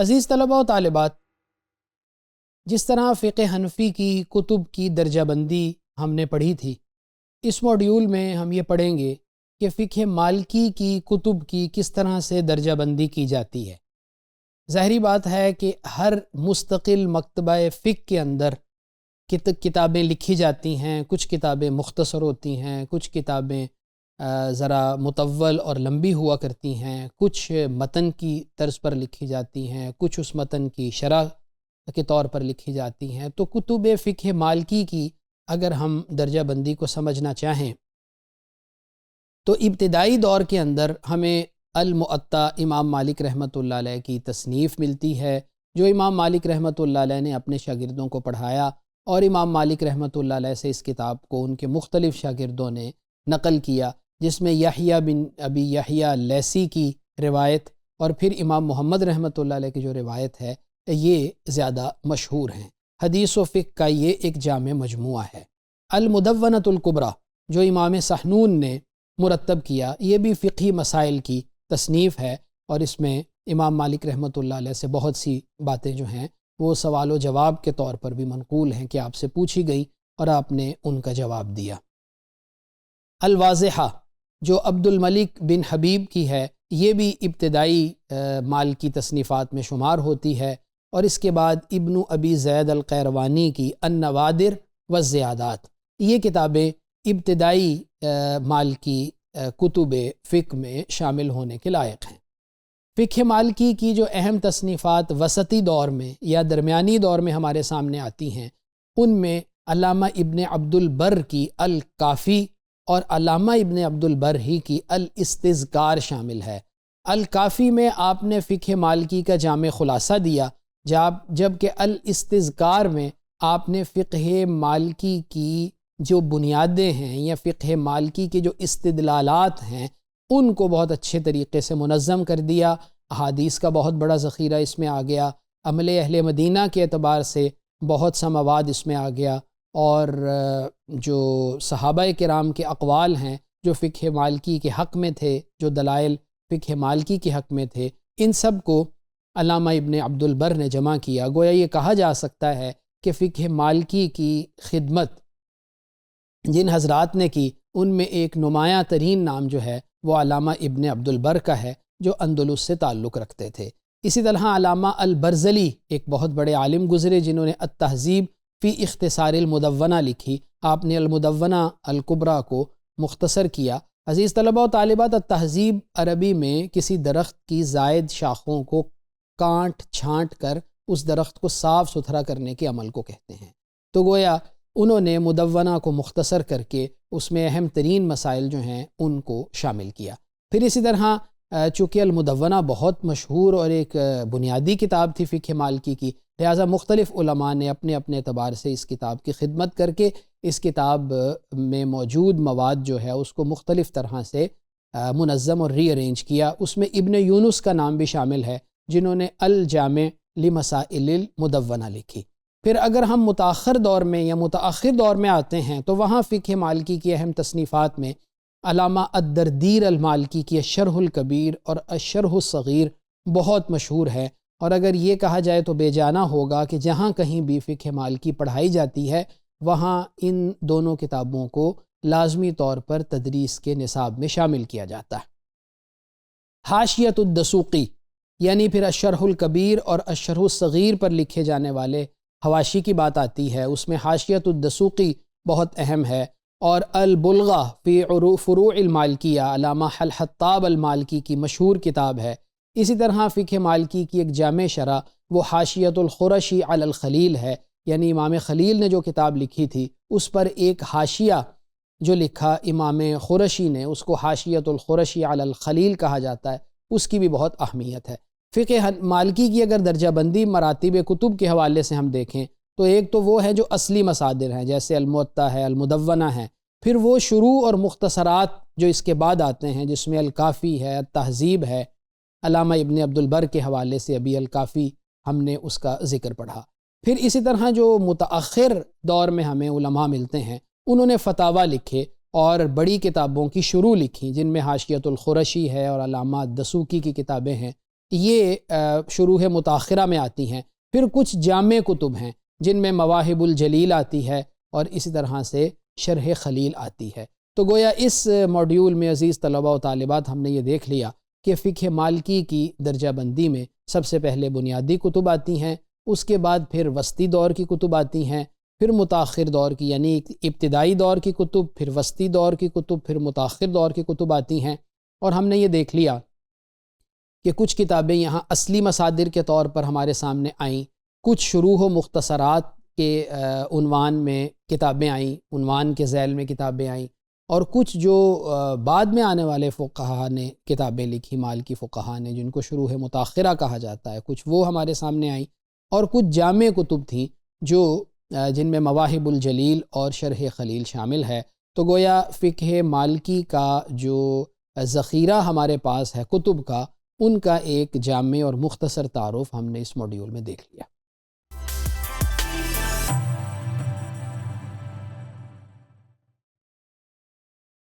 عزیز طلباء و طالبات، جس طرح فقہ حنفی کی کتب کی درجہ بندی ہم نے پڑھی تھی، اس موڈیول میں ہم یہ پڑھیں گے کہ فقہ مالکی کی کتب کی کس طرح سے درجہ بندی کی جاتی ہے۔ ظاہری بات ہے کہ ہر مستقل مکتبہ فقہ کے اندر کتابیں لکھی جاتی ہیں، کچھ کتابیں مختصر ہوتی ہیں، کچھ کتابیں ذرا مطول اور لمبی ہوا کرتی ہیں، کچھ متن کی طرز پر لکھی جاتی ہیں، کچھ اس متن کی شرح کے طور پر لکھی جاتی ہیں۔ تو کتب فقہ مالکی کی اگر ہم درجہ بندی کو سمجھنا چاہیں تو ابتدائی دور کے اندر ہمیں الموطا امام مالک رحمۃ اللہ علیہ کی تصنیف ملتی ہے، جو امام مالک رحمۃ اللہ علیہ نے اپنے شاگردوں کو پڑھایا، اور امام مالک رحمۃ اللہ علیہ سے اس کتاب کو ان کے مختلف شاگردوں نے نقل کیا، جس میں یحییٰ بن ابی یحییٰ لیثی کی روایت اور پھر امام محمد رحمۃ اللہ علیہ کی جو روایت ہے یہ زیادہ مشہور ہیں۔ حدیث و فقہ کا یہ ایک جامع مجموعہ ہے۔ المدونۃ الکبریٰ جو امام سحنون نے مرتب کیا، یہ بھی فقہی مسائل کی تصنیف ہے، اور اس میں امام مالک رحمۃ اللہ علیہ سے بہت سی باتیں جو ہیں وہ سوال و جواب کے طور پر بھی منقول ہیں کہ آپ سے پوچھی گئی اور آپ نے ان کا جواب دیا۔ الواضحہ جو عبد الملک بن حبیب کی ہے، یہ بھی ابتدائی مال کی تصنیفات میں شمار ہوتی ہے، اور اس کے بعد ابن ابی زید القیروانی کی النوادر والزیادات، یہ کتابیں ابتدائی مال کی کتب فقہ میں شامل ہونے کے لائق ہیں۔ فقہ مالکی کی جو اہم تصنیفات وسطی دور میں یا درمیانی دور میں ہمارے سامنے آتی ہیں، ان میں علامہ ابن عبد البر کی الکافی اور علامہ ابن عبد البر ہی کی الاستذکار شامل ہے۔ الکافی میں آپ نے فقہ مالکی کا جامع خلاصہ دیا، جبکہ الاستذکار میں آپ نے فقہ مالکی کی جو بنیادیں ہیں یا فقہ مالکی کے جو استدلالات ہیں ان کو بہت اچھے طریقے سے منظم کر دیا۔ احادیث کا بہت بڑا ذخیرہ اس میں آ گیا، عمل اہل مدینہ کے اعتبار سے بہت سا مواد اس میں آ گیا، اور جو صحابہ کرام کے اقوال ہیں جو فقہ مالکی کے حق میں تھے، جو دلائل فقہ مالکی کے حق میں تھے، ان سب کو علامہ ابن عبد البر نے جمع کیا۔ گویا یہ کہا جا سکتا ہے کہ فقہ مالکی کی خدمت جن حضرات نے کی، ان میں ایک نمایاں ترین نام جو ہے وہ علامہ ابن عبد البر کا ہے، جو اندلس سے تعلق رکھتے تھے۔ اسی طرح علامہ البرزلی ایک بہت بڑے عالم گزرے، جنہوں نے التہذیب فی اختصار المدونہ لکھی۔ آپ نے المدونہ الکبریٰ کو مختصر کیا۔ عزیز طلباء و طالبات، التہذیب عربی میں کسی درخت کی زائد شاخوں کو کاٹ چھانٹ کر اس درخت کو صاف ستھرا کرنے کے عمل کو کہتے ہیں۔ تو گویا انہوں نے مدونہ کو مختصر کر کے اس میں اہم ترین مسائل جو ہیں ان کو شامل کیا۔ پھر اسی طرح چونکہ المدونہ بہت مشہور اور ایک بنیادی کتاب تھی فقہ مالکی کی، لہٰذا مختلف علماء نے اپنے اپنے اعتبار سے اس کتاب کی خدمت کر کے اس کتاب میں موجود مواد جو ہے اس کو مختلف طرح سے منظم اور ری ارینج کیا۔ اس میں ابن یونس کا نام بھی شامل ہے، جنہوں نے الجامع لمسائل المدونہ لکھی۔ پھر اگر ہم متاخر دور میں یا متاخر دور میں آتے ہیں تو وہاں فقہ مالکی کی اہم تصنیفات میں علامہ الدردیر المالکی کی الشرح الکبیر اور الشرح الصغیر بہت مشہور ہے، اور اگر یہ کہا جائے تو بے جانا ہوگا کہ جہاں کہیں بھی فقہ مالکی پڑھائی جاتی ہے وہاں ان دونوں کتابوں کو لازمی طور پر تدریس کے نصاب میں شامل کیا جاتا ہے۔ حاشیۃ الدسوقی یعنی پھر الشرح الکبیر اور الشرح الصغیر پر لکھے جانے والے حواشی کی بات آتی ہے، اس میں حاشیۃ الدسوقی بہت اہم ہے، اور البلغہ فی فروع المالکیہ علامہ الحطاب المالکی کی مشہور کتاب ہے۔ اسی طرح فقہ مالکی کی ایک جامع شرح وہ حاشیۃ الخرشی علی الخلیل ہے، یعنی امام خلیل نے جو کتاب لکھی تھی اس پر ایک حاشیہ جو لکھا امام خرشی نے، اس کو حاشیۃ الخرشی علی الخلیل کہا جاتا ہے، اس کی بھی بہت اہمیت ہے۔ فقہ مالکی کی اگر درجہ بندی مراتب کتب کے حوالے سے ہم دیکھیں تو ایک تو وہ ہے جو اصلی مصادر ہیں، جیسے الموطا ہے، المدونہ ہے، پھر وہ شروع اور مختصرات جو اس کے بعد آتے ہیں، جس میں الکافی ہے، التہذیب ہے۔ علامہ ابن عبد البر کے حوالے سے ابھی الکافی ہم نے اس کا ذکر پڑھا۔ پھر اسی طرح جو متأخر دور میں ہمیں علماء ملتے ہیں، انہوں نے فتاویٰ لکھے اور بڑی کتابوں کی شروع لکھی، جن میں حاشیۃ الخرشی ہے اور علامہ دسوقی کی کتابیں ہیں۔ یہ شروح متاخرہ میں آتی ہیں۔ پھر کچھ جامع کتب ہیں جن میں مواہب الجلیل آتی ہے اور اسی طرح سے شرح خلیل آتی ہے۔ تو گویا اس موڈیول میں عزیز طلباء و طالبات ہم نے یہ دیکھ لیا کہ فقہ مالکی کی درجہ بندی میں سب سے پہلے بنیادی کتب آتی ہیں، اس کے بعد پھر وسطی دور کی کتب آتی ہیں، پھر متاخر دور کی یعنی ابتدائی دور کی کتب، پھر وسطی دور کی کتب، پھر متاخر دور کی کتب آتی ہیں۔ اور ہم نے یہ دیکھ لیا کہ کچھ کتابیں یہاں اصلی مصادر کے طور پر ہمارے سامنے آئیں، کچھ شروح و مختصرات کے عنوان میں کتابیں آئیں، عنوان کے ذیل میں کتابیں آئیں، اور کچھ جو بعد میں آنے والے فقہا نے کتابیں لکھی، مالکی فقہا نے، جن کو شروح متاخرہ کہا جاتا ہے، کچھ وہ ہمارے سامنے آئیں، اور کچھ جامع کتب تھیں جو جن میں مواہب الجلیل اور شرح خلیل شامل ہے۔ تو گویا فقہ مالکی کا جو ذخیرہ ہمارے پاس ہے کتب کا، ان کا ایک جامع اور مختصر تعارف ہم نے اس موڈیول میں دیکھ لیا۔